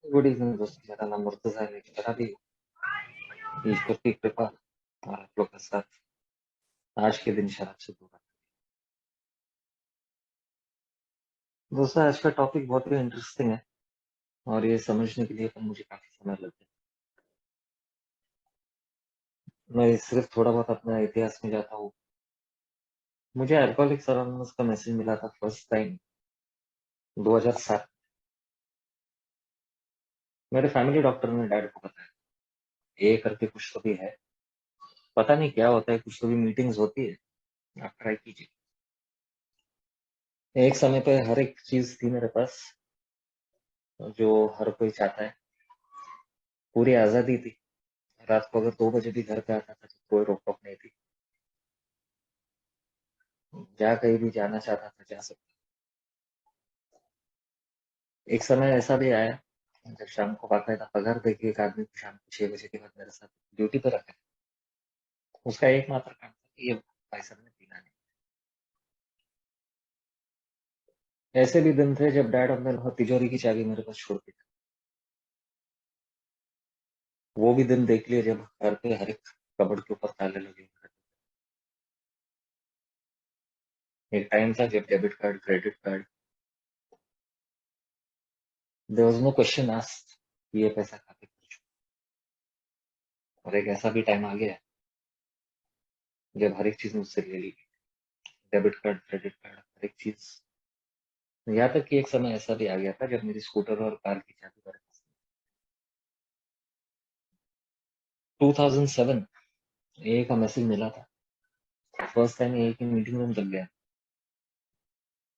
Good evening दोस्तों, मेरा नाम मुर्तजा है। मेरा भी ईश्वर की कृपा और आप लोग के साथ आज के दिन शराब से दूर है। दोस्तों, आज का टॉपिक बहुत ही इंटरेस्टिंग है और ये समझने के लिए तो मुझे काफी समय लग गया। मैं सिर्फ थोड़ा बहुत अपने इतिहास में जाता हूँ। मुझे अल्कोहलिक्स अनोनिमस का मैसेज मिला था फर्स्ट टाइम 2007। मेरे फैमिली डॉक्टर ने डैड को बताया ये करके कुछ तो भी है, पता नहीं क्या होता है, कुछ तो भी मीटिंग्स होती है, आप ट्राई कीजिए। एक समय पे हर एक चीज थी मेरे पास जो हर कोई चाहता है, पूरी आजादी थी। रात को अगर 2 बजे भी घर पे आता था तो कोई रोक टोक नहीं थी। जहाँ कहीं भी जाना चाहता था जा सकता। एक समय ऐसा भी आया जब शाम को बाकायदा पगार देके एक आदमी को शाम को 6 बजे के बाद मेरे साथ ड्यूटी पे रखा। उसका एकमात्र काम था कि ये भाई साहब ने पीना नहीं। ऐसे भी दिन थे जब डैड अपने तिजोरी की चाबी मेरे पास छोड़ के था। वो भी दिन देख लिए जब घर पे हर एक कबड़ के ऊपर ताले लगे। एक टाइम था जब debit card, credit card, there was no question asked ये पैसा कहाँ पे खर्च हुआ। और एक ऐसा भी टाइम आ गया जब हर एक चीज मुझसे ले ली गई। डेबिट कार्ड, क्रेडिट कार्ड, हर एक चीज। यहाँ तक कि एक समय ऐसा भी आ गया था जब मेरी स्कूटर और कार की चाबी मेरे पास थी। 2007 ए का मैसेज मिला था। फर्स्ट टाइम ए की मीटिंग रूम तक गया।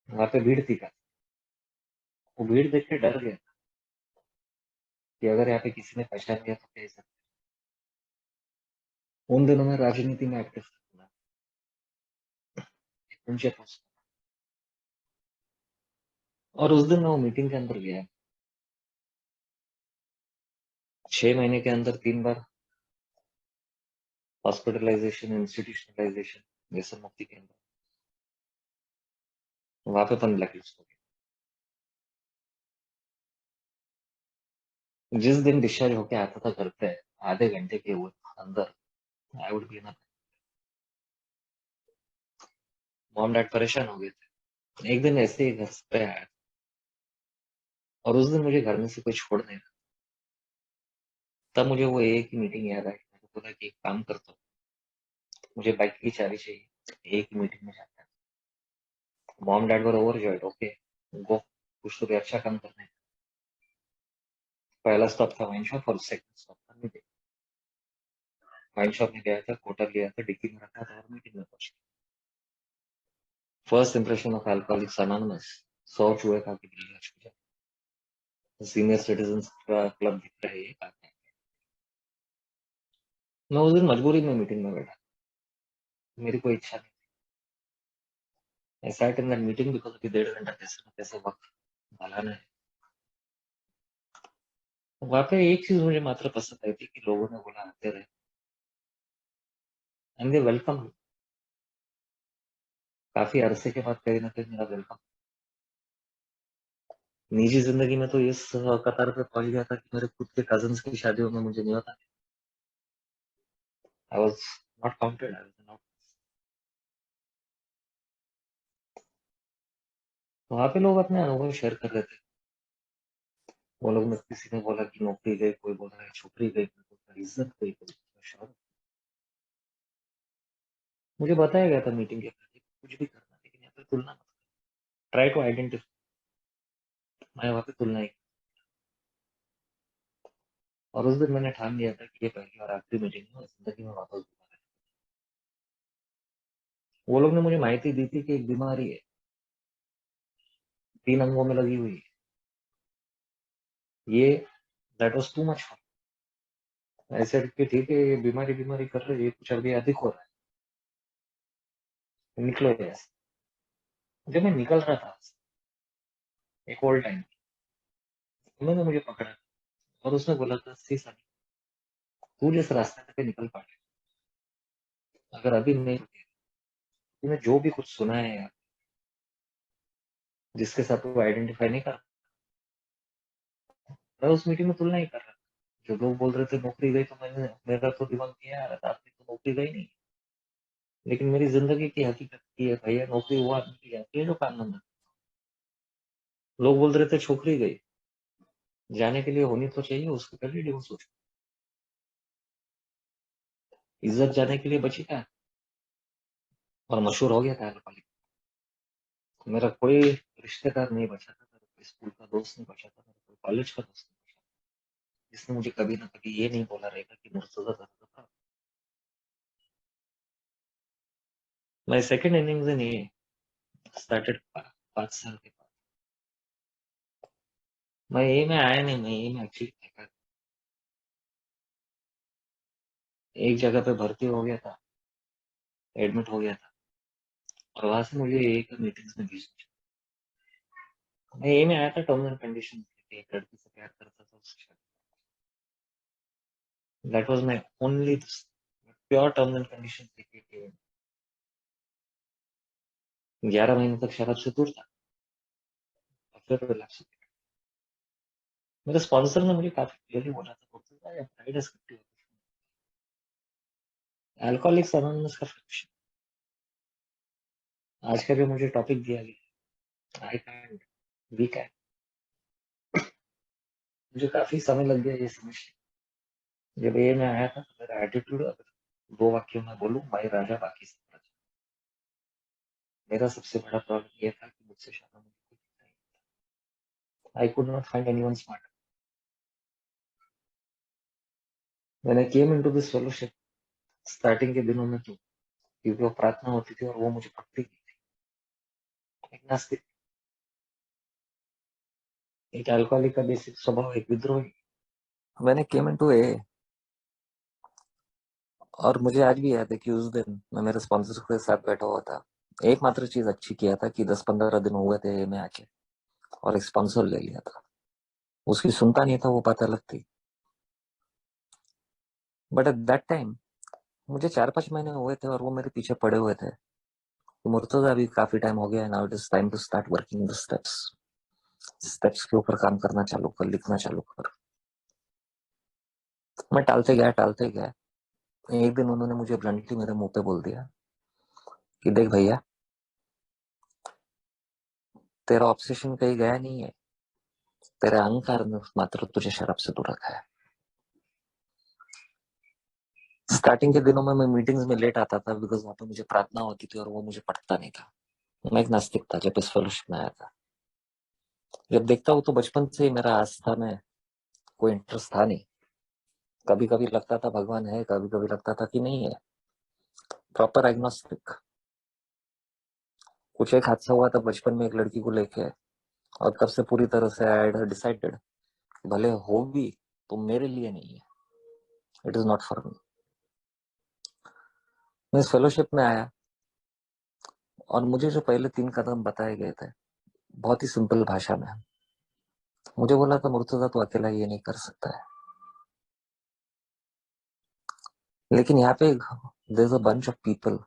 वहां पे भीड़ थी काफी। वो भीड़ देख के डर गया कि अगर यहाँ पे किसी ने पहचान लिया तो क्या सकता। उन दिनों में राजनीति में एक्टिव था, ऊंचे पोस्ट। और उस दिन मैं वो मीटिंग के अंदर गया। 6 महीने के अंदर 3 बार हॉस्पिटलाइजेशन, इंस्टीट्यूशनलाइजेशन, व्यसन मुक्ति केंद्र। वहां पे अपन ब्लैक लिस्ट हो गया। जिस दिन डिस्चार्ज होके आता था घर पे आधे घंटे के वो अंदर I would be. Mom dad परेशान हो गए थे। एक दिन ऐसे ही घर पे आया और उस दिन मुझे घर में से कोई छोड़ नहीं रहा। तब मुझे वो एक ही मीटिंग याद आई। मैंने बोला कि एक काम करता हूँ, मुझे बाइक की चाबी चाहिए, एक ही मीटिंग में जाता है। Mom dad were overjoyed. Okay, go, कुछ तो भी अच्छा काम करना है। पहला स्टॉप था वाइन शॉप और सेकंड स्टॉप था मीटिंग। वाइन शॉप में गया था, कोटर लिया था, डिक्की में रखा था और मीटिंग में पहुंच गया। First impression of alcoholics anonymous. 100 चूहे खा के बिल्ली आज पूजा। सीनियर सिटीजन का क्लब दिख रहा है ये आता है। मैं उस दिन मजबूरी में मीटिंग में बैठा, मेरी कोई इच्छा नहीं। I sat in that meeting because अभी 1.5 घंटा कैसे न कैसे वक्त भलाना है। वहां पे एक चीज मुझे मात्र पसंद आई थी कि लोगों ने बोला आते रहे एंड दे वेलकम। काफी अरसे के बाद कहीं ना कहीं मेरा वेलकम। निजी जिंदगी में तो इस कतार पे पहुंच गया था कि मेरे खुद के कजन्स की शादियों में मुझे नहीं होता। I was not counted, I was not. वहां पे लोग अपने अनुभव शेयर कर रहे थे। वो लोग में किसी ने बोला कि नौकरी गई, कोई बोल रहा है छोकरी गई, कोई बोल रहा है इज्जत गई, कोई बोल रहा है शौहरत। मुझे बताया गया था मीटिंग के पहले कुछ भी करना लेकिन यहाँ पे तुलना मत। Try to identify. मैं वहां पे तुलना ही। और उस दिन मैंने ठान लिया था कि ये पहली और आखिरी मीटिंग है और जिंदगी में वापस दोबारा। वो लोग ने मुझे माहिती दी थी कि एक बीमारी है, 3 अंगों में लगी हुई है ये। That was too much. ऐसे कि ठीक है ये बीमारी बीमारी कर रही है, कुछ अभी अधिक हो रहा है, निकलो यहाँ से। जब मैं निकल रहा था एक ओल्ड टाइम, उन्होंने मुझे पकड़ा और उसने बोला था सी सनी, तू जिस रास्ते पे निकल पा रहा है, अगर अभी नहीं रुके, तूने जो भी कुछ सुना है यार, जिसके साथ तू आइडेंटिफाई नहीं कर, मैं उस मीटिंग में तुलना ही कर रहा था। जो लोग बोल रहे थे नौकरी गई, तो मेरा तो दिमाग नहीं आ रहा था आपकी तो नौकरी गई नहीं, लेकिन मेरी जिंदगी की हकीकत की है भैया, नौकरी वो आदमी की जाती है जो काम धंधा। लोग बोल रहे थे छोकरी गई, जाने के लिए होनी तो चाहिए, उसको पहले डिवोर्स हो चुका, इज्जत जाने के लिए बची था, और मशहूर हो गया था अल्कोहलिक। मेरा कोई रिश्तेदार नहीं बचा था, मेरा कोई स्कूल का दोस्त नहीं बचा था, मेरा कोई कॉलेज का दोस्त नहीं बचा था, जिसने मुझे कभी ना कभी ये नहीं बोला रहेगा कि मुर्तजा दर्द था। मैं सेकंड इनिंग्स इन ये स्टार्टेड 5 साल के बाद। मैं ये में आया नहीं, मैं ये में एक्चुअली फेंका। एक जगह पे भर्ती हो गया था, एडमिट हो गया था, और वहां से मुझे एक मीटिंग्स में भेज दिया। मैं ये में आया था टर्म्स एंड कंडीशन, एक लड़की से प्यार करता था, उससे that was my only pure terms and condition थी कि 11 महीने तक शराब से दूर था, और फिर रिलैप्स हो गया। मेरे स्पॉन्सर ने मुझे काफी क्लियरली बोला था, बोलता था प्राइड इज 50, अल्कोहलिक्स अनोनिमस का फ्रैक्शन। आज का जो मुझे टॉपिक दिया गया, आई कैंट, वी कैन, मुझे काफी समय लग गया ये समझने। जब ये मैं आया था तो मेरा एटीट्यूड, अगर 2 वाक्यों में बोलूं, भाई राजा बाकी सब प्रजा। मेरा सबसे बड़ा प्रॉब्लम ये था कि मुझसे ज्यादा मुझे कोई दिखता ही नहीं। I could not find anyone smart. मैंने came into this fellowship starting के दिनों में, तो क्योंकि वो प्रार्थना होती थी और वो मुझे पकती थी। एक नास्तिक, एक अल्कोहलिक का बेसिक स्वभाव, एक विद्रोही। मैंने केम इनटू ए, और मुझे आज भी याद है कि उस दिन मैं मेरे स्पॉन्सर के साथ बैठा हुआ था। एकमात्र चीज अच्छी किया था कि 10-15 दिन हुए थे मैं आके, और एक स्पॉन्सर ले लिया था। उसकी सुनता नहीं था, वो बात अलग थी, बट एट दैट टाइम मुझे 4-5 महीने हुए थे और वो मेरे पीछे पड़े हुए थे। तो मुर्तजा अभी काफी टाइम हो गया है, now it is time to start working the steps. Steps के ऊपर काम करना चालू कर, लिखना चालू कर। मैं टालते गया, टालते गया। एक दिन उन्होंने मुझे ब्लंटली मेरे मुंह पे बोल दिया कि देख भैया, तेरा ऑब्सेशन कहीं गया नहीं है, तेरे अहंकार ने मात्र तुझे शराब से दूर रखा है। स्टार्टिंग के दिनों में मैं मीटिंग्स में लेट आता था, बिकॉज वहां पे मुझे प्रार्थना होती थी और वो मुझे पढ़ता नहीं था। मैं एक नास्तिक था जब इस फेलोशिप में आया था। जब देखता हूँ तो बचपन से ही मेरा आस्था में कोई इंटरेस्ट था नहीं। कभी कभी लगता था भगवान है, कभी कभी लगता था कि नहीं है। Proper agnostic. कुछ एक हादसा हुआ था बचपन में एक लड़की को लेके, और तब से पूरी तरह से आई हैड डिसाइडेड, भले हो भी तो मेरे लिए नहीं है, it is not for me. मैं इस फेलोशिप में आया, और मुझे जो पहले 3 कदम बताए गए थे बहुत ही सिंपल भाषा में, मुझे बोला था मुर्तजा तो अकेला ये नहीं कर सकता है। लेकिन यहाँ पे there is a bunch of people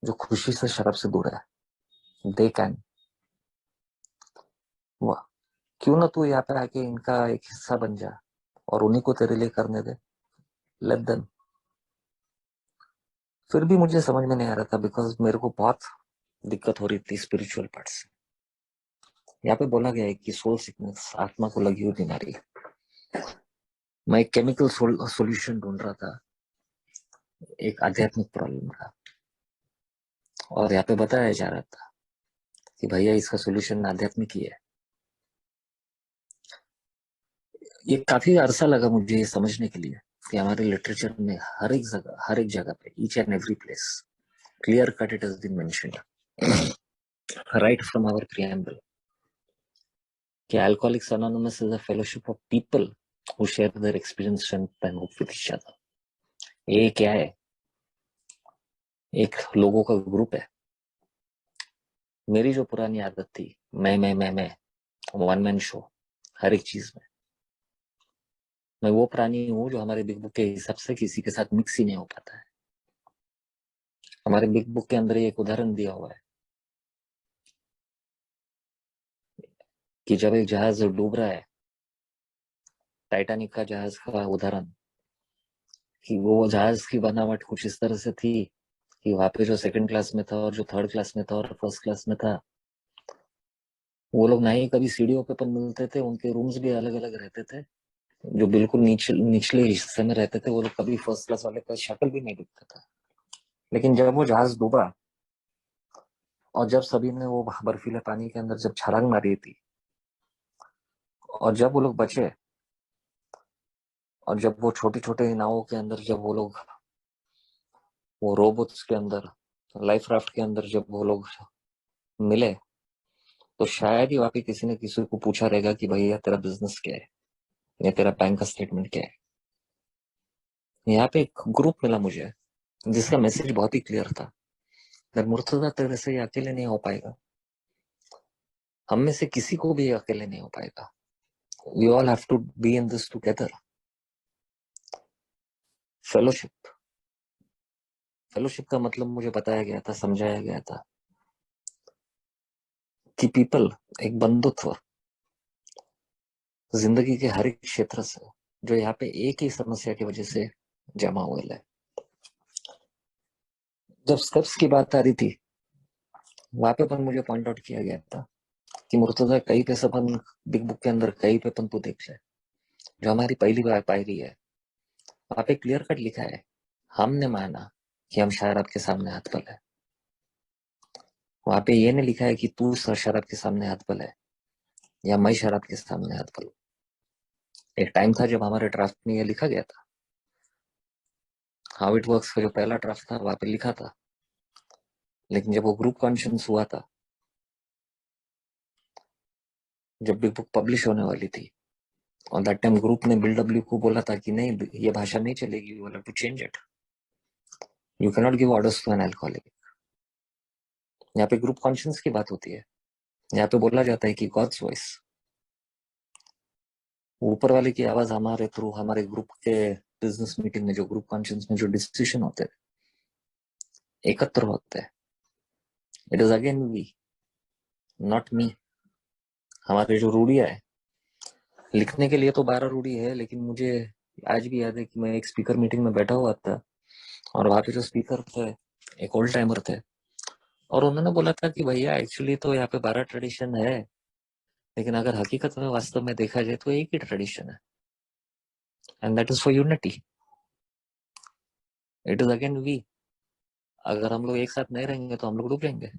जो खुशी से शराब से दूर है, दे कैन। क्यों ना तू यहाँ पे आके इनका एक हिस्सा बन जा, और उन्हीं को तेरे लिए करने दे, लेट देम। फिर भी मुझे समझ में नहीं आ रहा था, बिकॉज मेरे को बहुत दिक्कत हो रही थी स्पिरिचुअल पार्ट से। यहाँ पे बोला गया है कि सोल सिकनेस, आत्मा को लगी हुई बीमारी है। मैं एक केमिकल सॉल्यूशन ढूंढ रहा था एक आध्यात्मिक प्रॉब्लम का, और यहाँ पे बताया जा रहा था कि भैया इसका सॉल्यूशन आध्यात्मिक ही है। ये काफी अरसा लगा मुझे ये समझने के लिए कि हमारे लिटरेचर में हर एक जगह पे, each and every place, clear cut it has been mentioned right from our preamble कि Alcoholics Anonymous is a fellowship of people who share their experience, strength and hope with each other. ये क्या है? एक लोगों का group है। मेरी जो पुरानी आदत थी, मैं वन मैन शो, हर एक चीज में मैं वो प्राणी हूँ जो हमारे बिग बुक के हिसाब से किसी के साथ मिक्स ही नहीं हो पाता है। हमारे बिग बुक के अंदर एक उदाहरण दिया हुआ है कि जब एक जहाज डूब रहा है टाइटैनिक का जहाज का उदाहरण, कि वो जहाज की बनावट कुछ इस तरह से थी कि वहां पे जो सेकंड क्लास में था और जो थर्ड क्लास में था और फर्स्ट क्लास में था, वो लोग ना ही कभी सीढ़ियों पे पर मिलते थे, उनके रूम्स भी अलग अलग रहते थे। जो बिल्कुल निचले हिस्से में रहते थे वो लोग कभी फर्स्ट क्लास वाले का शक्ल भी नहीं दिखता था। लेकिन जब वो जहाज डूबा और जब सभी ने वो बर्फीले पानी के अंदर जब छलांग मारी थी, और जब वो लोग बचे, और जब वो छोटे छोटे नावों के अंदर जब वो लोग, वो रोबोट्स के अंदर, लाइफ राफ्ट के अंदर जब वो लोग मिले, तो शायद ही वहां पे किसी ने किसी को पूछा रहेगा कि भैया तेरा बिजनेस क्या है या तेरा बैंक का स्टेटमेंट क्या है। यहाँ पे एक ग्रुप मिला मुझे जिसका मैसेज बहुत ही क्लियर था, मुर्तजा तेरे से ये अकेले नहीं हो पाएगा, हम में से किसी को भी ये अकेले नहीं हो पाएगा, we all have to be in this together. Fellowship, fellowship का मतलब मुझे बताया गया था, समझाया गया था कि पीपल, एक बंधुत्व, जिंदगी के हर एक क्षेत्र से, जो यहाँ पे एक ही समस्या की वजह से जमा हुए है। जब स्टेप्स की बात आ रही थी, वहां पे पण मुझे पॉइंट आउट किया गया था कि मुर्तजा कहीं पे अपन बिग बुक के अंदर कहीं पे अपन तू देख ले, जो हमारी पहली बार पायरी है, वहां पे क्लियर कट लिखा है, हमने माना कि हम शराब के सामने हाथ पल है। वहां पे ये नहीं लिखा है कि तू शराब के सामने हाथ पल है या मैं शराब के सामने हाथ पल। एक टाइम था जब हमारे ड्राफ्ट में ये लिखा गया था, हाउ इट वर्क्स का जो पहला ड्राफ्ट था वहां पे लिखा था। लेकिन जब वो ग्रुप कॉन्शियस हुआ था, जब बिग बुक पब्लिश होने वाली थी, और दैट टाइम ग्रुप ने बिल डब्ल्यू को बोला था कि नहीं ये भाषा नहीं चलेगी, you have to change it, you can not give orders to an alcoholic. यहाँ पे ग्रुप कॉन्शियस की बात होती है। यहाँ पे बोला जाता है कि गॉड्स वॉइस, ऊपर वाले की आवाज हमारे थ्रू, हमारे ग्रुप के बिजनेस मीटिंग में, जो ग्रुप कॉन्शियस में जो डिसीजन होते हैं, एकत्र होते हैं, it is again we, not me. हमारे जो रूढ़िया है, लिखने के लिए तो 12 रूढ़ी है, लेकिन मुझे आज भी याद है कि मैं एक स्पीकर मीटिंग में बैठा हुआ था, और वहां पे जो स्पीकर थे एक ओल्ड टाइमर थे, और उन्होंने बोला था कि भैया एक्चुअली तो यहाँ पे 12 ट्रेडिशन है, लेकिन अगर हकीकत में वास्तव में देखा जाए तो एक ही ट्रेडिशन है, and that is for unity. It is again we. अगर हम लोग एक साथ नहीं रहेंगे तो हम लोग डूब जाएंगे।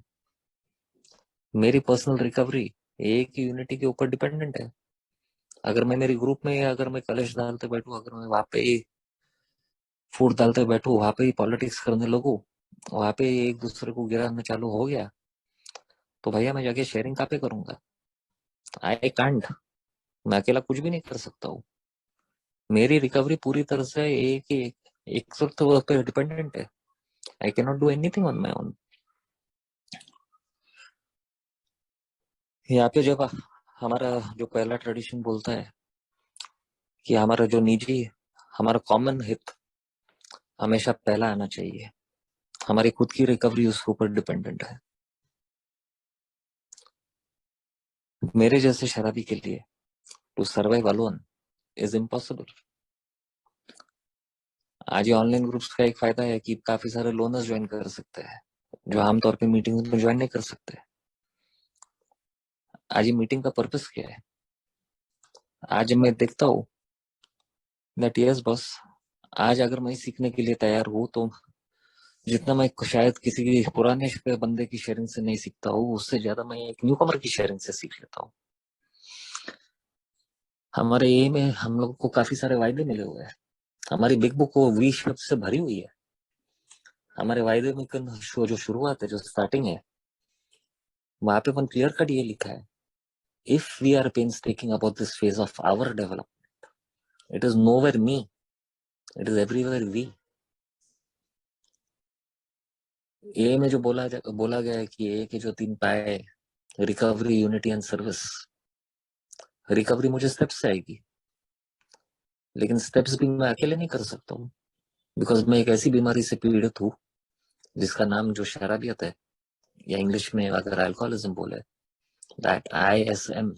मेरी पर्सनल रिकवरी एक यूनिटी के ऊपर डिपेंडेंट है। अगर मैं मेरी ग्रुप में, अगर मैं कलेश डालते बैठू, अगर मैं वहां पे ही फूट डालते बैठू, वहां पे ही पॉलिटिक्स करने लगू, वहां पे एक दूसरे को गिराना चालू हो गया, तो भैया मैं जाके शेयरिंग कहाँ पे करूंगा? I can't. मैं अकेला कुछ भी नहीं कर सकता हूँ। मेरी रिकवरी पूरी तरह से एक तो पे डिपेंडेंट है। I can not do anything on my own. यहाँ पे जब हमारा जो पहला ट्रेडिशन बोलता है कि हमारा जो निजी, हमारा कॉमन हित हमेशा पहला आना चाहिए, हमारी खुद की रिकवरी उसके ऊपर डिपेंडेंट है। मेरे जैसे शराबी के लिए to survive alone is impossible. आज ये ऑनलाइन ग्रुप्स का एक फायदा है कि काफी सारे लोनर्स ज्वाइन कर सकते हैं, जो आमतौर पे मीटिंग में ज्वाइन नहीं कर सकते। आज ये मीटिंग का पर्पस क्या है? आज मैं देखता हूँ दैट यस बस, आज अगर मैं सीखने के लिए तैयार हूँ तो जितना मैं शायद किसी पुराने बंदे की शेयरिंग से नहीं सीखता हूँ, उससे ज्यादा मैं एक न्यू कमर की शेयरिंग से सीख लेता हूँ। हमारे ए में हम लोग को काफी सारे वायदे मिले हुए हैं। हमारी बिग बुक वो वी शब्द से भरी हुई है। हमारे वायदे में जो शुरुआत है, जो स्टार्टिंग है, वहां पे अपन क्लियर कट ये लिखा है, if we are painstaking about this phase of our development, it is nowhere me, it is everywhere we. ए में जो बोला गया है कि ए के जो 3 पाए, recovery, unity and service. Recovery मुझे स्टेप्स से आएगी, लेकिन स्टेप्स भी मैं अकेले नहीं कर सकता हूँ, बिकॉज मैं एक ऐसी बीमारी से पीड़ित हूँ जिसका नाम जो शराबियत है, या इंग्लिश में अगर अल्कोहलिज्म बोले, that ISM,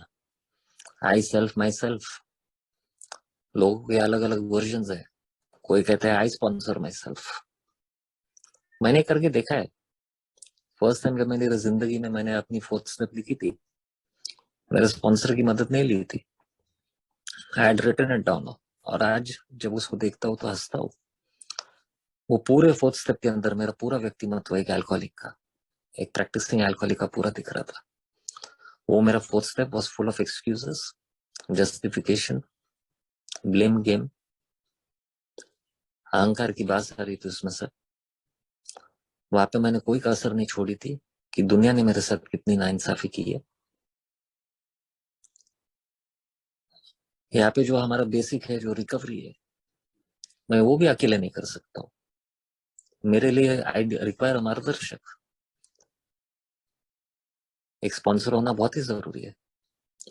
I self my self. लोगों के अलग अलग वर्जन है। कोई कहता है आई स्पॉन्सर माई सेल्फ। मैंने करके देखा है। फर्स्ट टाइम जब मेरी जिंदगी में मैंने अपनी फोर्थ स्टेप लिखी थी, मेरे स्पॉन्सर की मदद नहीं ली थी। I had written it down. और आज जब उसको देखता हूँ तो हंसता हूँ। वो पूरे फोर्थ स्टेप के अंदर मेरा पूरा व्यक्तिमत्व एक अल्कोहलिक का, एक प्रैक्टिसिंग अल्कोहलिक का पूरा दिख रहा था। वो मेरा fourth step was full of excuses, justification, blame game, अहंकार की बात आ रही थी उसमें से। वहां पे मैंने कोई कसर नहीं छोड़ी थी कि दुनिया ने मेरे साथ कितनी नाइंसाफी की है। यहाँ पे जो हमारा बेसिक है, जो रिकवरी है, मैं वो भी अकेले नहीं कर सकता हूँ। मेरे लिए आई रिक्वायर मार्गदर्शक। एक स्पॉन्सर होना बहुत ही जरूरी है।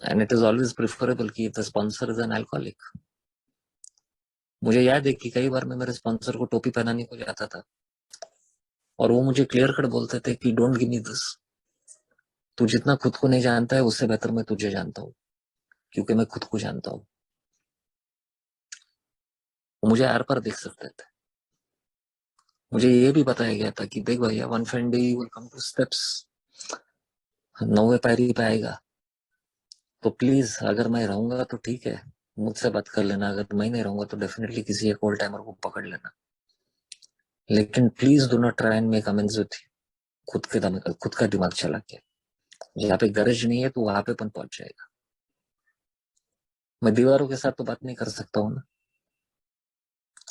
And it is always preferable कि the sponsor is an alcoholic. मुझे याद है कि कई बार मैं मेरे स्पॉन्सर को टोपी पहनाने को जाता था और वो मुझे क्लियर कट बोलते थे कि डोंट गिव मी दिस। तू जितना खुद को नहीं जानता है उससे बेहतर मैं तुझे जानता हूँ, क्योंकि मैं खुद को जानता हूँ। वो मुझे आर पार देख सकते थे। मुझे ये भी बताया गया था कि देख भैया, one fine day you will come to steps, 9वें पायरी पे आएगा। तो प्लीज अगर मैं रहूंगा तो ठीक है, मुझसे बात कर लेना। अगर मैं नहीं रहूंगा तो डेफिनेटली किसी एक ओल्ड टाइमर को पकड़ लेना। लेकिन please do not try and make amends with खुद का दिमाग चला के। यहाँ पे गरज नहीं है तो वहां पे अपन पहुंच जाएगा। मैं दीवारों के साथ तो बात नहीं कर सकता हूँ ना।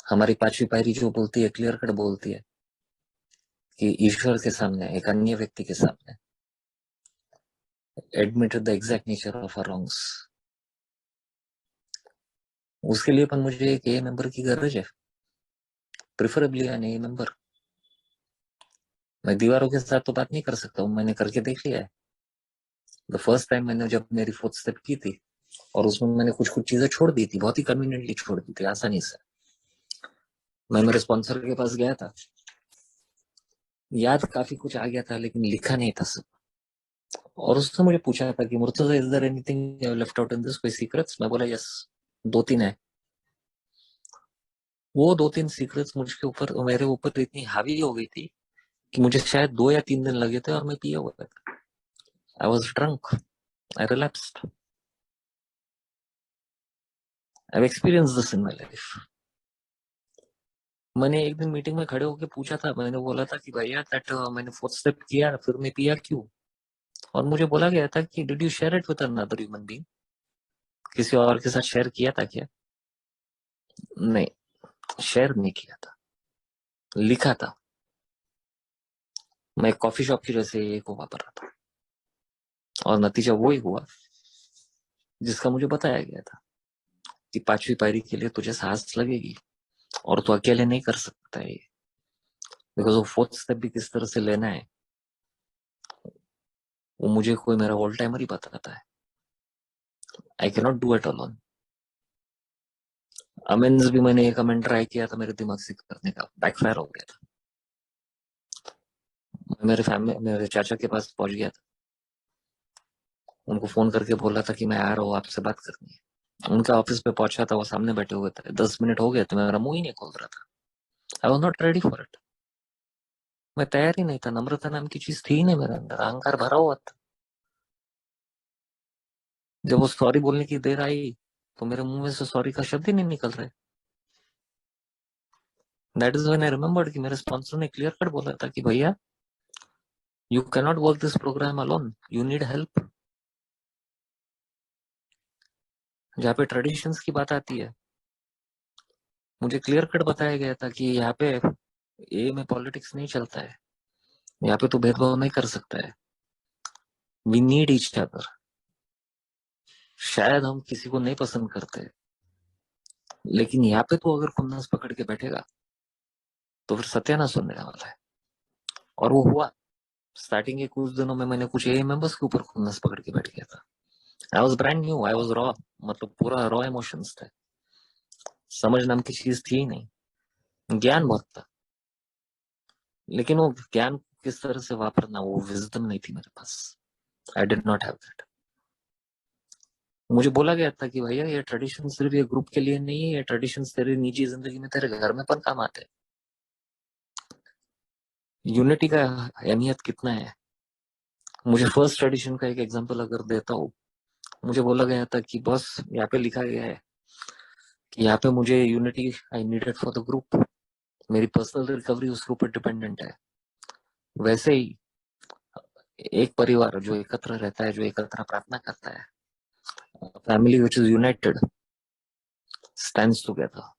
हमारी पांचवी पायरी जो बोलती है, क्लियर कट बोलती है कि ईश्वर के सामने, एक अन्य व्यक्ति के सामने, admit the exact nature of our wrongs. उसके लिए अपन मुझे एक ए मेंबर की गरज है, प्रिफरेबली एन ए मेंबर। मैं दीवारों के साथ तो बात नहीं कर सकता हूँ, मैंने करके देख लिया है। द फर्स्ट टाइम मैंने जब मेरी फोर्थ स्टेप की थी और उसमें मैंने कुछ कुछ चीजें छोड़ दी थी, बहुत ही कन्वीनियंटली छोड़ दी थी, आसानी से। मैं मेरे स्पॉन्सर के पास गया था, याद काफी कुछ आ गया था लेकिन लिखा नहीं था सब। और उसने मुझे पूछा था कि Murtaza, is there anything you left out in this, कोई सीक्रेट्स? मैं बोला यस, दो तीन है। वो दो तीन सीक्रेट्स मुझके ऊपर, मेरे ऊपर इतनी हावी हो गई थी कि मुझे शायद 2 या 3 दिन लगे थे और मैं पिया हुआ था। I was drunk, I relapsed. I experience this in my life. मैंने एक दिन मीटिंग में खड़े होकर पूछा था, मैंने बोला था कि भैया दैट मैंने फोर्थ स्टेप किया फिर मैं पिया क्यों? और मुझे बोला गया था कि did you share it with another human being? किसी और के साथ शेयर किया था क्या? नहीं, शेयर नहीं किया था, लिखा था। मैं एक कॉफी शॉप की जैसे एक वापर रहा था और नतीजा वो ही हुआ जिसका मुझे बताया गया था कि पांचवी पायरी के लिए तुझे सांस लगेगी और तू अकेले नहीं कर सकता है। बिकॉज वो फोर्थ स्टेप भी किस तरह से लेना है वो मुझे कोई मेरा ऑल टाइमर ही बताता है। I can not do it alone. Amends भी मैंने एक अमेंड ट्राई किया था मेरे दिमाग से करने का, बैकफायर हो गया था। मैं मेरे चाचा के पास पहुंच गया था, उनको फोन करके बोला था कि मैं आ रहा हूँ, आपसे बात करनी है। उनका ऑफिस पे पहुंचा था, वो सामने बैठे हुए थे। 10 मिनट हो गए तो मेरा मुंह ही नहीं खोल रहा था। I was not ready for it. मैं तैयार ही नहीं था। नम्रता नाम की चीज थी ही नहीं मेरे अंदर, अहंकार भरा हुआ था। जब वो सॉरी बोलने की देर आई तो मेरे मुंह में से सॉरी का शब्द ही नहीं निकल रहा है। That is when I remembered कि मेरे स्पॉन्सर ने क्लियर कट बोला था कि भैया, you can not work this program alone, you need help. जहाँ पे ट्रेडिशंस की बात आती है, मुझे क्लियर कट बताया गया था कि यहाँ पे ए में पॉलिटिक्स नहीं चलता है, यहाँ पे तो भेदभाव नहीं कर सकता है। We need each other. शायद हम किसी को नहीं पसंद करते, लेकिन यहाँ पे तो अगर खुन्नस पकड़ के बैठेगा तो फिर सत्यानाश होने वाला है। और वो हुआ। स्टार्टिंग के कुछ दिनों में मैंने कुछ ए मेंबर्स के ऊपर खुन्नस पकड़ के बैठ गया था। I was brand new, I was raw, मतलब पूरा रॉ इमोशंस थे। समझ नाम की चीज थी ही नहीं, ज्ञान बहुत था, लेकिन वो ज्ञान किस तरह से वापरना, वो विजडम नहीं थी मेरे पास। I did not have that. मुझे बोला गया था कि भैया ये ट्रेडिशन सिर्फ ये ग्रुप के लिए नहीं है, ये ट्रेडिशन तेरी निजी जिंदगी में तेरे घर में पर काम आते हैं। यूनिटी का अहमियत कितना है। मुझे फर्स्ट ट्रेडिशन का एक एग्जांपल अगर देता हूँ, मुझे बोला गया था कि बस यहाँ पे लिखा गया है कि यहाँ पे मुझे unity I needed for the group, मेरी पर्सनल रिकवरी उसके ऊपर डिपेंडेंट है। वैसे ही एक परिवार जो एकत्र रहता है, जो एकत्र प्रार्थना करता है, family which is United stands together.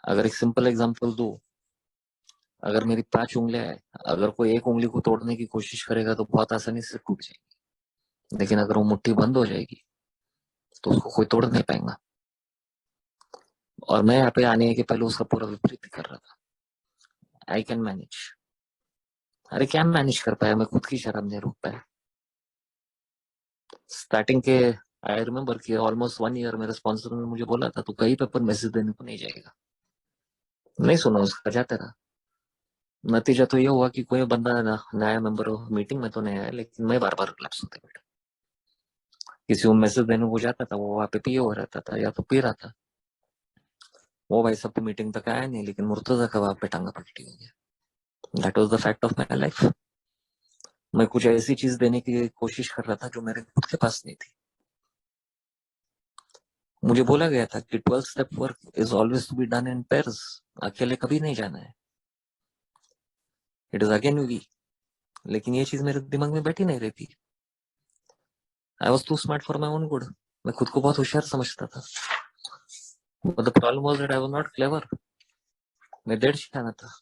अगर एक सिंपल एग्जांपल दूं, अगर मेरी 5 उंगलियां है, अगर कोई एक उंगली को तोड़ने की कोशिश करेगा तो बहुत आसानी से टूट जाएगी, लेकिन अगर वो मुट्ठी बंद हो जाएगी तो उसको कोई तोड़ नहीं पाएगा। और मैं यहाँ पे आने के पहले उसका पूरा विपरीत कर रहा था। I can manage. अरे क्या मैनेज कर पाया, मैं खुद की शर्म नहीं रोक पाया। स्टार्टिंग के आई रिमेम्बर कि ऑलमोस्ट 1 ईयर मेरे स्पॉन्सर ने मुझे बोला था तू कहीं पे पर मैसेज देने को नहीं जाएगा। नहीं सुना उसका, जाता रहा। नतीजा तो ये हुआ कि कोई बंदा नया मेंबर मीटिंग में तो नहीं आया, लेकिन मैं बार बार लैप्स होते बैठा। किसी को मैसेज देने को जाता था, वो वहां पे पिए हो रहता था या तो पी रहा था। वो भाई सब मीटिंग तक आया नहीं, लेकिन मुर्तजा कबाब पे टांगा पलटी हो गया। That was the fact of my life. मैं कुछ ऐसी चीज देने की कोशिश कर रहा था जो मेरे खुद के पास नहीं थी। मुझे बोला गया था कि 12 step work is always to be done in pairs, अकेले कभी नहीं जाना है। It is again we. लेकिन ये चीज मेरे दिमाग में बैठी नहीं रहती। I was too smart for my own good. मैं खुद को बहुत होशियार समझता था। But the problem was that I was not clever. मैं डेढ़ शाना था।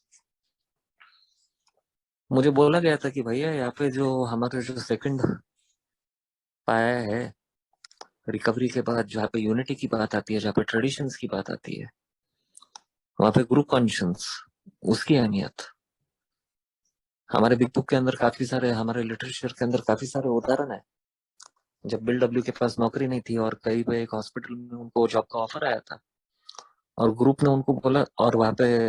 मुझे बोला गया था कि भैया यहाँ पे जो हमारे जो सेकंड पाया है रिकवरी के बाद, जहाँ पे यूनिटी की बात आती है, जहाँ पे ट्रेडिशंस की बात आती है, वहां पे ग्रुप कॉन्शियंस, उसकी अहमियत। हमारे बिग बुक के अंदर काफी सारे, हमारे लिटरेचर के अंदर काफी सारे उदाहरण है। जब बिल डब्ल्यू के पास नौकरी नहीं थी और कहीं पे एक हॉस्पिटल में उनको जॉब का ऑफर आया था, और ग्रुप ने उनको बोला, और वहां पे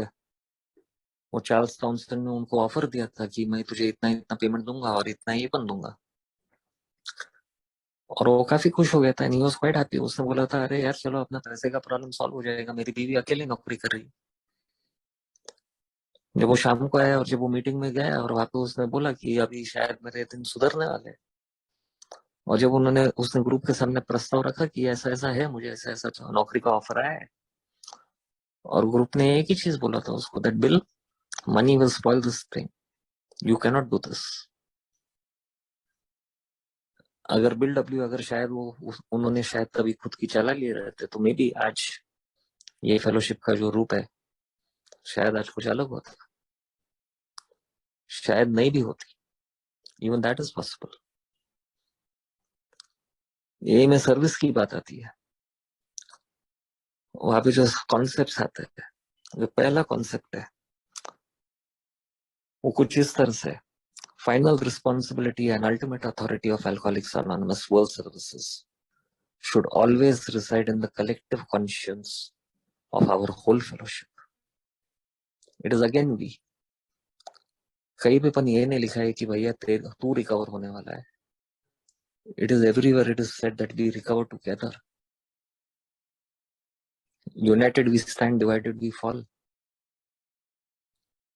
वो चार्ल्स टॉन्सन ने उनको ऑफर दिया था कि मैं तुझे इतना इतना पेमेंट दूंगा और इतना ये बन दूंगा। और वो काफी खुश हो गया था, ही वाज क्वाइट हैप्पी। उसने बोला था अरे यार चलो अपना पैसे का प्रॉब्लम सॉल्व हो जाएगा, मेरी बीवी अकेली नौकरी कर रही है। जब वो शाम को आया और जब वो मीटिंग में गया और वहां पे उसने बोला कि अभी शायद मेरे दिन सुधरने वाले हैं। और जब उन्होंने उसने ग्रुप के सामने प्रस्ताव रखा कि ऐसा ऐसा है, मुझे ऐसा ऐसा नौकरी का ऑफर आया है, और ग्रुप ने एक ही चीज बोला था उसको, that bill, money will spoil this thing, you cannot do this. अगर बिल डब्ल्यू, अगर शायद वो उन्होंने शायद तभी खुद की चला लिए रहते तो मे बी आज ये फेलोशिप का जो रूप है शायद आज कुछ अलग होता, शायद नहीं भी होती। Even that is possible. यही में सर्विस की बात आती है। वहां पे जो कॉन्सेप्ट आते हैं, जो पहला कॉन्सेप्ट है वो कुछ इस तरह से, final responsibility and ultimate authority of alcoholics anonymous world services should always reside in the collective conscience of our whole fellowship. It is again we. कहीं भी पन ये नहीं लिखा है कि भैया तू रिकवर होने वाला है। It is everywhere it is said that we recover together. United we stand, divided we fall.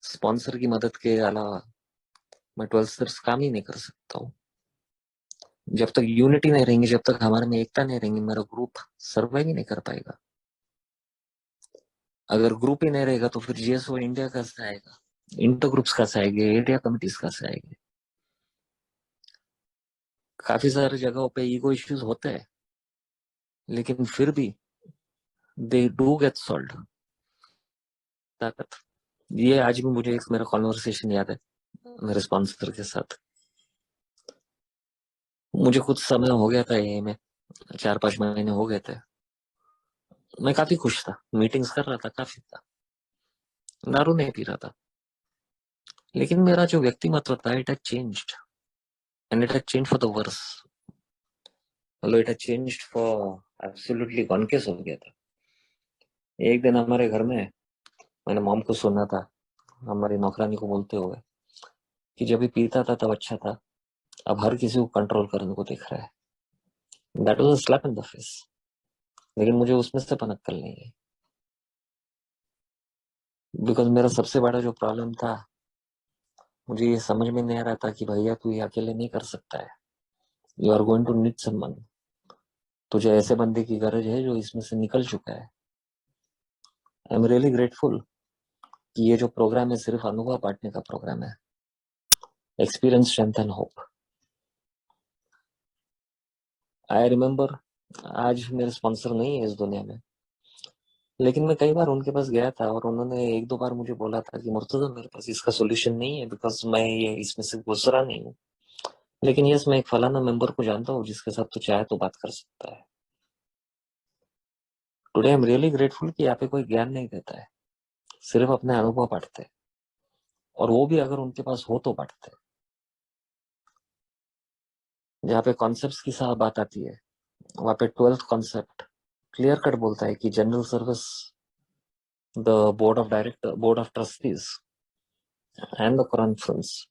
Sponsor की मदद के अलावा मैं 12 स्टेप्स काम ही नहीं कर सकता हूँ। जब तक यूनिटी नहीं रहेंगी, जब तक हमारे में एकता नहीं रहेंगी, मेरा ग्रुप सर्वाइव ही नहीं कर पाएगा। अगर ग्रुप ही नहीं रहेगा तो फिर जीएसओ इंडिया कैसे आएगा, इंटर ग्रुप्स कैसे आएंगे, एरिया कमिटीज कैसे आएंगे। काफी सारी जगहों पे ईगो इश्यूज होते हैं, लेकिन फिर भी दे डू गेट सॉल्व। ताकत, ये आज भी मुझे एक मेरा कॉन्वर्सेशन याद है मेरे स्पॉन्सर के साथ। मुझे कुछ समय हो गया था ये में, 4-5 महीने हो गए थे। मैं काफी खुश था, मीटिंग्स कर रहा था, काफी था, दारू नहीं पी रहा था। लेकिन मेरा जो व्यक्तिमत्व था, it had changed, and it had change for the worse. मतलब it had changed for absolutely कॉन्केस हो गया था। एक दिन हमारे घर में मैंने मॉम को सुना था, हमारी नौकरानी को बोलते हुए कि जब भी पीता था तब अच्छा था, अब हर किसी को कंट्रोल करने को दिख रहा है। That was a slap in the face. लेकिन मुझे उसमें से पनक्कल नहीं है, बिकॉज मेरा सबसे बड़ा जो प्रॉब्लम था, मुझे ये समझ में नहीं आ रहा था कि भैया तू ये अकेले नहीं कर सकता है, you are going to need someone. तुझे ऐसे बंदे की गरज है जो इसमें से निकल चुका है। आई एम रियली ग्रेटफुल कि ये जो प्रोग्राम है सिर्फ अनुभव बांटने का प्रोग्राम है, experience, strength and hope. I remember, आज मेरे स्पॉन्सर नहीं है इस दुनिया में, लेकिन मैं कई बार उनके पास गया था और उन्होंने एक दो बार मुझे बोला था कि मुर्तजा मेरे पास इसका सोल्यूशन नहीं है, बिकॉज मैं ये इसमें से गुजरा नहीं हूँ। लेकिन यस, मैं एक फलाना मेंबर को जानता हूँ जिसके साथ तो चाहे तो बात कर सकता है। Today I am really grateful कि यहाँ पे कोई ज्ञान नहीं देता है, सिर्फ अपने अनुभव बांटते हैं, और वो भी अगर उनके पास हो तो बांटते हैं। जहाँ पे कॉन्सेप्ट्स की साथ बात आती है, वहां पे 12th कॉन्सेप्ट क्लियर कट बोलता है कि general service, the board of trustees and the conference,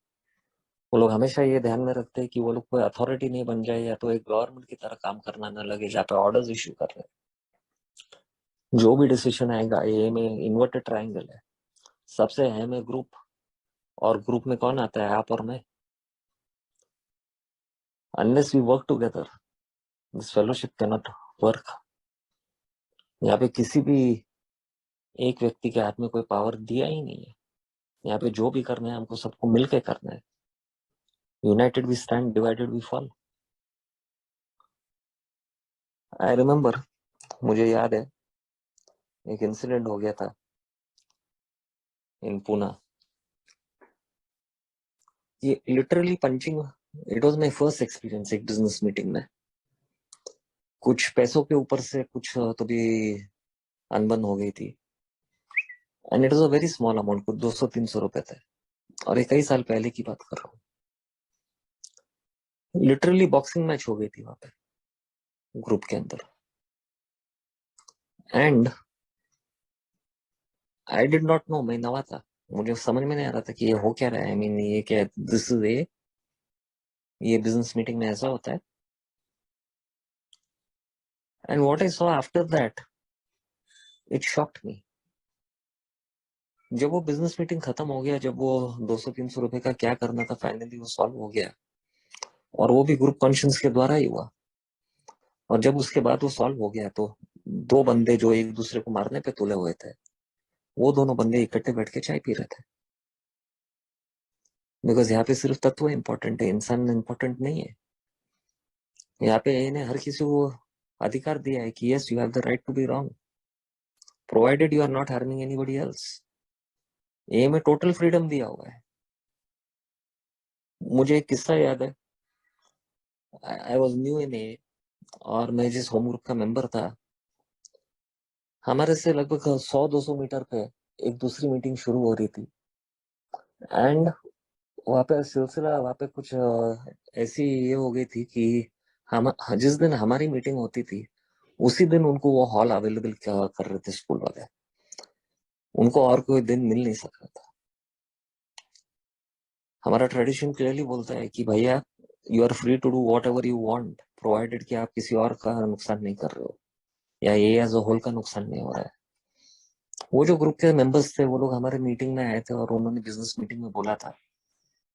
वो लोग हमेशा ये ध्यान में रखते हैं कि वो लोग कोई अथॉरिटी नहीं बन जाए या तो एक गवर्नमेंट की तरह काम करना न लगे जहाँ पे ऑर्डर्स इश्यू कर रहे हैं। जो भी डिसीजन आएगा, ये में इन्वर्टेड ट्राइंगल है, सबसे अहम है ग्रुप, और ग्रुप में कौन आता है, आप और मैं। Unless we work together, this fellowship can not work. यहाँ पे किसी भी एक व्यक्ति के हाथ में कोई पावर दिया ही नहीं है। यहाँ पे जो भी करना है हमको सबको मिलके करना है। United we stand, divided we fall. I remember, मुझे याद है एक इंसिडेंट हो गया था इन पुणे। ये literally punching, it was my first experience एक बिजनेस मीटिंग में। कुछ पैसों के ऊपर से कुछ तो भी अनबन हो गई थी, and it was a very small amount, कुछ 200-300 रुपए थे, और ये कई साल पहले की बात कर रहा हूँ। लिटरली बॉक्सिंग मैच हो गई थी वहां पे ग्रुप के अंदर, and I did not know, मैं नवा था, मुझे समझ में नहीं आ रहा था कि ये हो क्या रहा है। आई मीन ये क्या, दिस इज ये बिजनेस मीटिंग में ऐसा होता है। And what I saw after that, it shocked मी। जब वो बिजनेस मीटिंग खत्म हो गया, जब वो 200-300 रुपए का क्या करना था फाइनली वो सॉल्व हो गया, और वो भी ग्रुप कॉन्शियंस के द्वारा ही हुआ। और जब उसके बाद वो सॉल्व हो गया, तो दो बंदे जो एक दूसरे को मारने पे तुले हुए थे, वो दोनों बंदे इकट्ठे बैठ के चाय पी रहे थे। बिकॉज यहाँ पे सिर्फ तत्व इंपॉर्टेंट है, इंसान इंपॉर्टेंट नहीं है। यहाँ पे इन्हें हर किसी को अधिकार दिया है कि yes, you have the right to be wrong, provided you are not harming anybody else. ये में टोटल फ्रीडम दिया हुआ है। मुझे एक किस्सा याद है। आई वॉज न्यू इन ए, और मैं जिस होम ग्रुप का मेंबर था, हमारे से लगभग 100-200 मीटर पे एक दूसरी मीटिंग शुरू हो रही थी। एंड वहाँ पे सिलसिला, वहाँ पे कुछ ऐसी ये हो गई थी कि हम जिस दिन हमारी मीटिंग होती थी, उसी दिन उनको वो हॉल अवेलेबल कर रहे थे स्कूल वाले। उनको और कोई दिन मिल नहीं सक रहा था। हमारा ट्रेडिशन क्लियरली बोलता है कि भैया, you are free to do whatever you want, provided कि आप किसी और का नुकसान नहीं कर रहे हो, या ये एज अ होल का नुकसान नहीं हो रहा है। वो जो ग्रुप के मेंबर्स थे, वो लोग हमारे मीटिंग में आए थे और उन्होंने बिजनेस मीटिंग में बोला था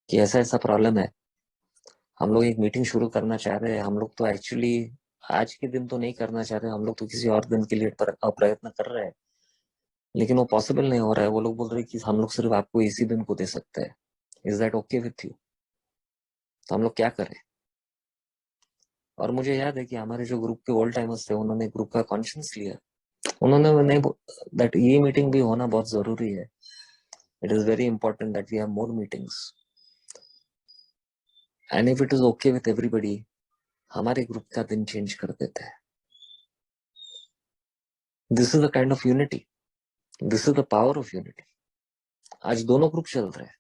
कि ऐसा ऐसा प्रॉब्लम है, हम लोग एक मीटिंग शुरू करना चाह रहे हैं। हम लोग तो एक्चुअली आज के दिन तो नहीं करना चाह रहे, हम लोग तो किसी और दिन के लिए प्रयत्न कर रहे हैं, लेकिन वो पॉसिबल नहीं हो रहा है। वो लोग बोल रहे हैं कि हम लोग सिर्फ आपको इसी दिन को दे सकते हैं, is that okay with you? तो हम लोग क्या करें? और मुझे याद है कि हमारे जो ग्रुप के ओल्ड टाइमर्स थे, उन्होंने ग्रुप का कॉन्शियस लिया। उन्होंने नहीं, दैट ये मीटिंग भी होना बहुत जरूरी है, it is very important that we have more meetings, and if it is okay with everybody, हमारे ग्रुप का दिन चेंज कर देते हैं। This is the kind of unity, this is the power of unity. आज दोनों ग्रुप चल रहे हैं,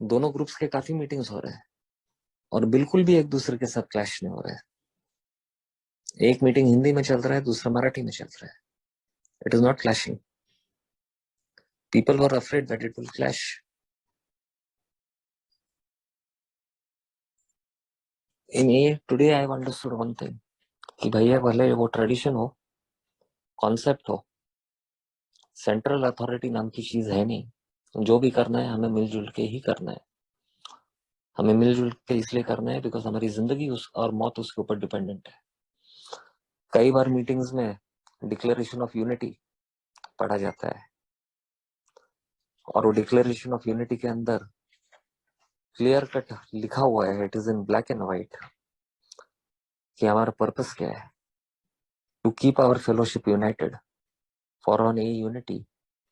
दोनों ग्रुप्स के काफी मीटिंग्स हो रहे हैं, और बिल्कुल भी एक दूसरे के साथ क्लैश नहीं हो रहे हैं। एक मीटिंग हिंदी में चल रहा है, दूसरा मराठी में चल रहा है, it is not clashing. People were afraid that it will clash. इन ये today I understood one thing कि भैया भले वो ट्रेडिशन हो, कॉन्सेप्ट हो, सेंट्रल अथॉरिटी नाम की चीज है नहीं। जो भी करना है हमें मिलजुल के ही करना है। हमें मिलजुल के इसलिए करना है बिकॉज हमारी जिंदगी उस और मौत उसके ऊपर डिपेंडेंट है। कई बार मीटिंग्स में डिक्लेरेशन ऑफ यूनिटी पढ़ा जाता है और वो डिक्लेरेशन ऑफ यूनिटी के अंदर क्लियर कट लिखा हुआ है, it is in black and white, कि हमारा पर्पस क्या है। To keep our fellowship united, for on a unity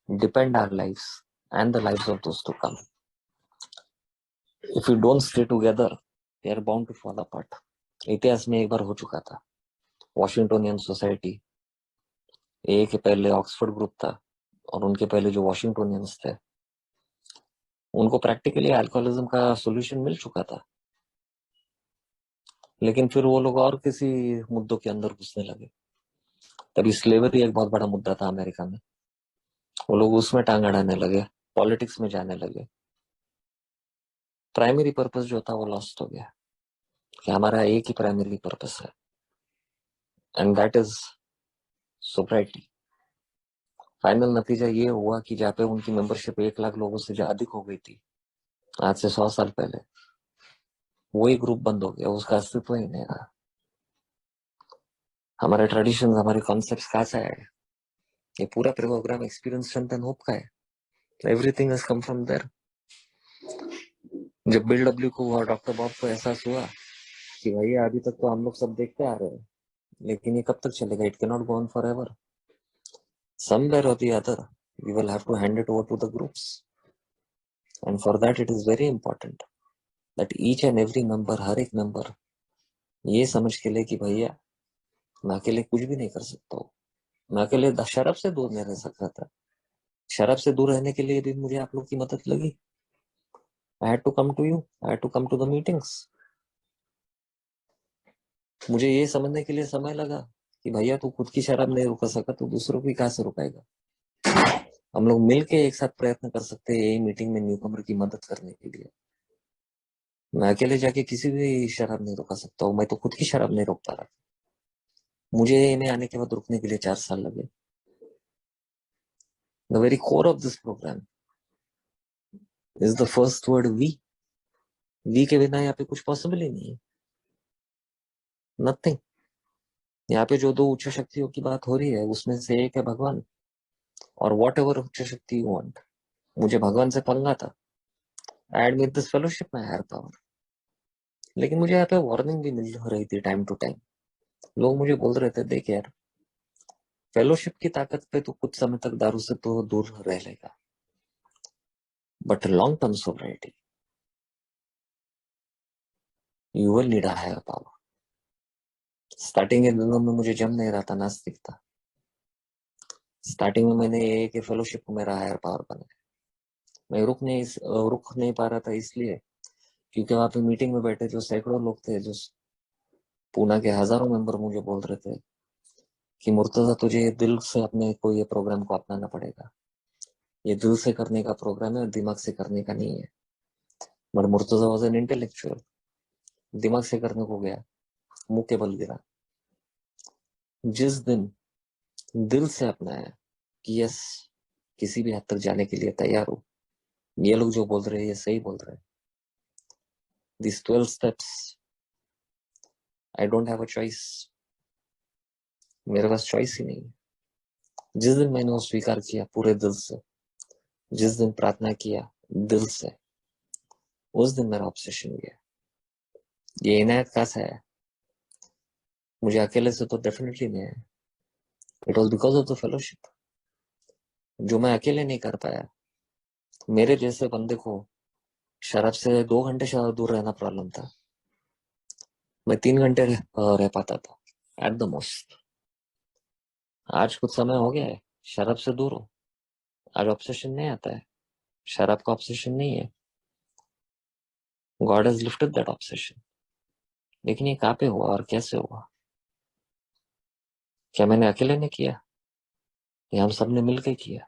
depend our lives and the lives of those to come. If you don't stay together they are bound to fall apart. इतिहास में एक बार हो चुका था। वॉशिंगटोनियन society, ए के पहले Oxford group था और उनके पहले जो वॉशिंगटोनियंस थे उनको प्रैक्टिकली अल्कोहलिज्म का सॉल्यूशन मिल चुका था, लेकिन फिर वो लोग और किसी मुद्दों के अंदर घुसने लगे। तभी स्लेवरी एक बहुत बड़ा मुद्दा था अमेरिका में, वो लोग उसमें टांग अड़ाने लगे, पॉलिटिक्स में जाने लगे। प्राइमरी पर्पस जो था वो लॉस्ट हो गया, कि हमारा एक ही प्राइमरी पर्पस है एंड दैट इज सोब्राइटी। फाइनल नतीजा ये हुआ कि जहाँ पे उनकी मेंबरशिप 1 लाख लोगों से अधिक हो गई थी आज से 100 साल पहले, वही ग्रुप बंद हो गया, उसका अस्तित्व ही नहीं रहा। हमारे ट्रेडिशन, हमारे कॉन्सेप्ट कहाँ से आए? ये पूरा program experience strength and hope का है। Everything has come from there. जब बिल डब्ल्यू को और डॉक्टर बॉब को एहसास हुआ कि भैया अभी तक तो हम लोग सब देखते आ रहे हैं, लेकिन ये कब तक चलेगा, it can not go on for ever. Somewhere or the other we will have to hand it over to the groups, and for that it is very important that each and every member, हर एक member ये समझ के ले कि भैया मैं अकेले कुछ भी नहीं कर सकता हूँ। मैं अकेले शराब से दूर नहीं रह सकता था। शराब से दूर रहने के लिए भी मुझे आप लोग की मदद लगी। I had to come to you, I had to come to the meetings. मुझे ये समझने के लिए समय लगा कि भैया तू खुद की शराब नहीं रुका सका तो दूसरों की कहाँ से रुकाएगा। हम लोग मिलके एक साथ प्रयत्न कर सकते हैं यही मीटिंग में न्यूकमर की मदद करने के लिए। मैं अकेले जाके किसी भी शराब नहीं रोका सकता हूँ, मैं तो खुद की शराब नहीं रोक पा रहा। मुझे इन्हें आने के बाद रुकने के लिए 4 साल लगे। The very core of this program is the first word we के बिना यहाँ पे कुछ पॉसिबल ही नहीं है, नथिंग। यहाँ पे जो 2 उच्च शक्तियों की बात हो रही है उसमें से एक है भगवान, और वॉट एवर उच्च शक्ति यू वांट। मुझे भगवान से पंगा था, आई एडमिट दिस फेलोशिप में हायर पावर। लेकिन मुझे यहाँ पे वार्निंग भी मिल रही थी टाइम टू टाइम। लोग मुझे बोल रहे थे देख यार, फेलोशिप की ताकत पे तो कुछ समय तक दारू से तो दूर रह लेगा, but long term sobriety you will need a higher power. Starting के दिनों में मुझे जम नहीं रहा था, नास्तिक था। स्टार्टिंग में मैंने ये कि फेलोशिप को मेरा हायर पावर बना। मैं रुक नहीं पा रहा था, इसलिए क्योंकि वहां पे मीटिंग में बैठे जो सैकड़ों लोग थे, जो पूना के हजारों मेंबर मुझे बोल रहे थे कि मुर्तजा तुझे दिल से अपने को ये प्रोग्राम को अपनाना पड़ेगा। ये दिल से करने का प्रोग्राम है और दिमाग से करने का नहीं है। But Murtaza was an intellectual, दिमाग से करने को गया, मुंह के बल गिरा। जिस दिन दिल से अपनाया कि यस किसी भी हद तक जाने के लिए तैयार हो, ये लोग जो बोल रहे हैं ये सही बोल रहे हैं, this 12 steps, I don't have a choice, मेरे पास चॉइस ही नहीं है। जिस दिन मैंने वो स्वीकार किया पूरे दिल से, जिस दिन प्रार्थना किया दिल से, उस दिन मेरा ऑब्सेशन गया। ये इनायत कहाँ से है? मुझे अकेले से तो डेफिनेटली नहीं है। It was because of the fellowship, जो मैं अकेले नहीं कर पाया। मेरे जैसे बंदे को शराब से 2 घंटे शराब दूर रहना प्रॉब्लम था, मैं 3 घंटे रह पाता था एट द मोस्ट। आज कुछ समय हो गया है, शराब से दूर हो। आज ऑब्सेशन नहीं आता है, शराब का ऑब्सेशन नहीं है। God has lifted that obsession. लेकिन ये कहाँ पे हुआ और कैसे हुआ? क्या मैंने अकेले ने किया या हम सब ने मिलकर किया?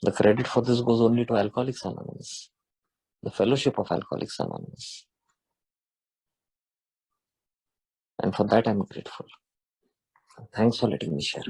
The credit for this goes only to Alcoholics Anonymous, the fellowship of Alcoholics Anonymous. and for that I'm grateful. Thanks for letting me share.